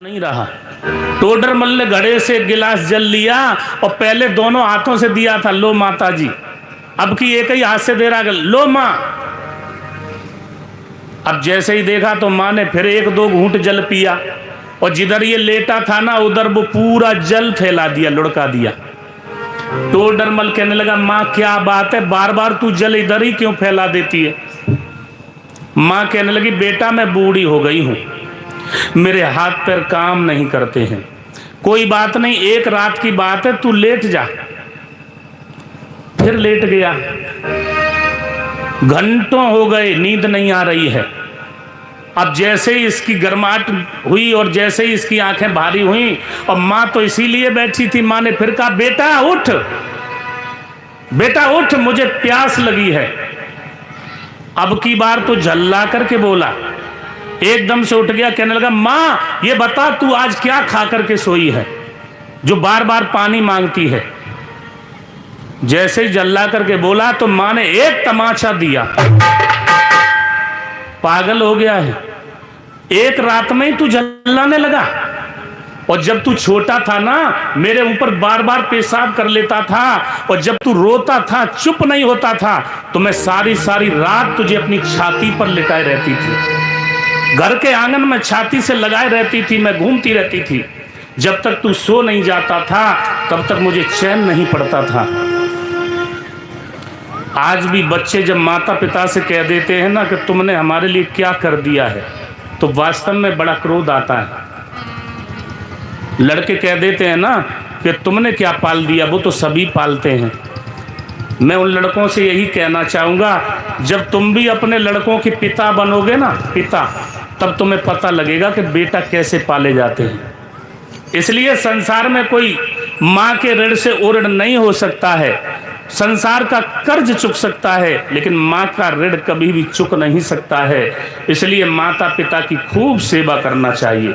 नहीं रहा। टोडरमल ने घड़े से गिलास जल लिया और पहले दोनों हाथों से दिया था, लो माता जी। अब की एक ही हाथ से दे रहा, लो माँ। अब जैसे ही देखा तो माँ ने फिर एक दो घूंट जल पिया और जिधर ये लेटा था ना उधर वो पूरा जल फैला दिया, लुढ़का दिया। टोडरमल कहने लगा, माँ क्या बात है, बार बार तू जल इधर ही क्यों फैला देती है। माँ कहने लगी, बेटा मैं बूढ़ी हो गई हूं, मेरे हाथ पैर काम नहीं करते हैं। कोई बात नहीं, एक रात की बात है, तू लेट जा। फिर लेट गया। घंटों हो गए, नींद नहीं आ रही है। अब जैसे ही इसकी गर्माहट हुई और जैसे ही इसकी आंखें भारी हुई, और माँ तो इसीलिए बैठी थी, माँ ने फिर कहा, बेटा उठ, बेटा उठ, मुझे प्यास लगी है। अब की बार तो झल्ला करके बोला, एकदम से उठ गया, कहने लगा, माँ ये बता तू आज क्या खा करके सोई है जो बार बार पानी मांगती है। जैसे ही जल्ला करके बोला तो माँ ने एक तमाचा दिया, पागल हो गया है, एक रात में ही तू जल्लाने लगा। और जब तू छोटा था ना, मेरे ऊपर बार बार पेशाब कर लेता था, और जब तू रोता था, चुप नहीं होता था, तो मैं सारी सारी रात तुझे अपनी छाती पर लिटाए रहती थी, घर के आंगन में छाती से लगाए रहती थी, मैं घूमती रहती थी। जब तक तू सो नहीं जाता था तब तक मुझे चैन नहीं पड़ता था। आज भी बच्चे जब माता पिता से कह देते हैं ना कि तुमने हमारे लिए क्या कर दिया है, तो वास्तव में बड़ा क्रोध आता है। लड़के कह देते हैं ना कि तुमने क्या पाल दिया, वो तो सभी पालते हैं। मैं उन लड़कों से यही कहना चाहूँगा, जब तुम भी अपने लड़कों के पिता बनोगे ना, पिता, तब तुम्हें पता लगेगा कि बेटा कैसे पाले जाते हैं। इसलिए संसार में कोई माँ के ऋण से उऋण नहीं हो सकता है। संसार का कर्ज चुक सकता है, लेकिन माँ का ऋण कभी भी चुक नहीं सकता है। इसलिए माता पिता की खूब सेवा करना चाहिए।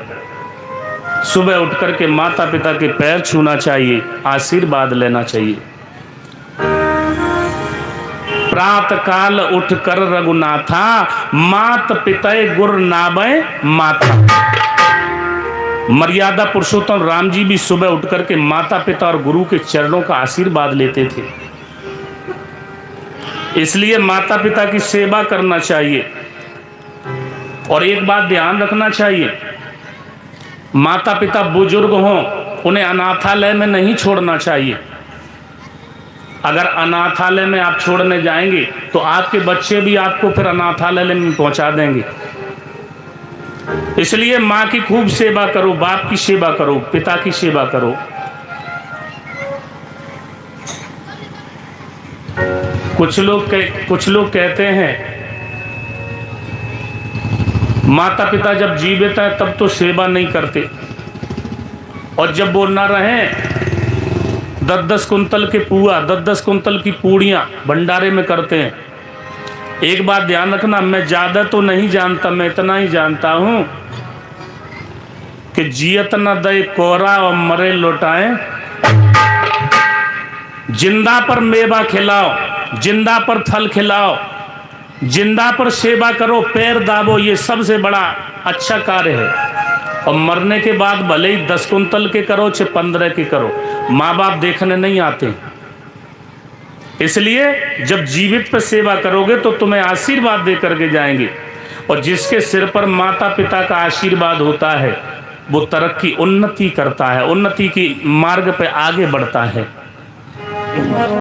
सुबह उठ करके माता पिता के पैर छूना चाहिए, आशीर्वाद लेना चाहिए। प्रातः काल उठ कर रघुनाथा, मात पितय गुर नाबै माता। मर्यादा पुरुषोत्तम राम जी भी सुबह उठ करके माता पिता और गुरु के चरणों का आशीर्वाद लेते थे। इसलिए माता पिता की सेवा करना चाहिए। और एक बात ध्यान रखना चाहिए, माता पिता बुजुर्ग हों, उन्हें अनाथालय में नहीं छोड़ना चाहिए। अगर अनाथालय में आप छोड़ने जाएंगे तो आपके बच्चे भी आपको फिर अनाथालय में पहुंचा देंगे। इसलिए माँ की खूब सेवा करो, बाप की सेवा करो, पिता की सेवा करो। कुछ लोग कहते हैं माता पिता जब जीवित है तब तो सेवा नहीं करते, और जब वो न रहे 10-10 कुंतल के पुआ, 10-10 कुंतल की पूड़ियाँ भंडारे में करते हैं। एक बात ध्यान रखना, मैं ज़्यादा तो नहीं जानता, मैं इतना ही जानता हूँ कि जियत न दे कोरा और मरे लौटाएं। जिंदा पर मेवा खिलाओ, जिंदा पर फल खिलाओ, जिंदा पर सेवा करो, पैर दाबो, ये सबसे बड़ा अच्छा कार्य है। और मरने के बाद भले ही 10 कुंतल के करो चाहे 15 के करो, माँ बाप देखने नहीं आते। इसलिए जब जीवित पर सेवा करोगे तो तुम्हें आशीर्वाद दे करके जाएंगे। और जिसके सिर पर माता पिता का आशीर्वाद होता है वो तरक्की, उन्नति करता है, उन्नति की मार्ग पे आगे बढ़ता है।